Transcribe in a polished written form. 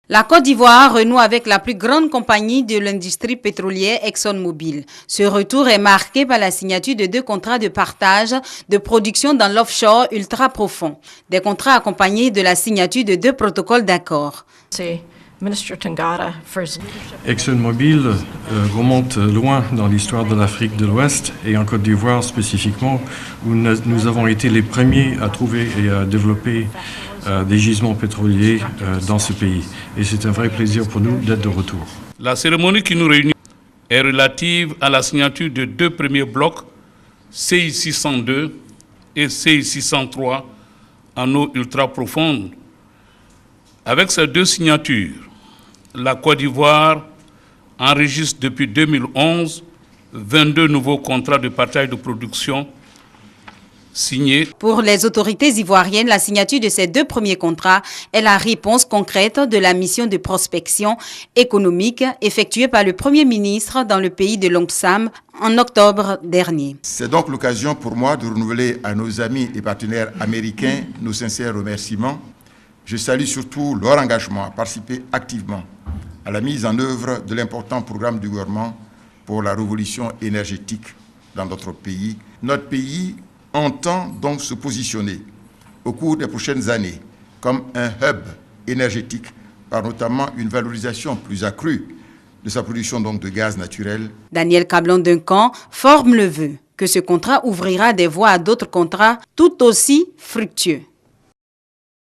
La Côte d'Ivoire renoue avec la plus grande compagnie de l'industrie pétrolière, ExxonMobil. Ce retour est marqué par la signature de 2 contrats de partage de production dans l'offshore ultra profond. Des contrats accompagnés de la signature de 2 protocoles d'accord. ExxonMobil remonte loin dans l'histoire de l'Afrique de l'Ouest et en Côte d'Ivoire spécifiquement, où nous avons été les premiers à trouver et à développer des gisements pétroliers dans ce pays. Et c'est un vrai plaisir pour nous d'être de retour. La cérémonie qui nous réunit est relative à la signature de 2 premiers blocs, CI 602 et CI 603, en eau ultra profonde. Avec ces 2 signatures, la Côte d'Ivoire enregistre depuis 2011 22 nouveaux contrats de partage de production signés. Pour les autorités ivoiriennes, la signature de ces 2 premiers contrats est la réponse concrète de la mission de prospection économique effectuée par le Premier ministre dans le pays de l'Oncle Sam en octobre dernier. C'est donc l'occasion pour moi de renouveler à nos amis et partenaires américains nos sincères remerciements. Je salue surtout leur engagement à participer activement à la mise en œuvre de l'important programme du gouvernement pour la révolution énergétique dans notre pays. Notre pays entend donc se positionner au cours des prochaines années comme un hub énergétique par notamment une valorisation plus accrue de sa production donc de gaz naturel. Daniel Cablon-Duncan forme le vœu que ce contrat ouvrira des voies à d'autres contrats tout aussi fructueux.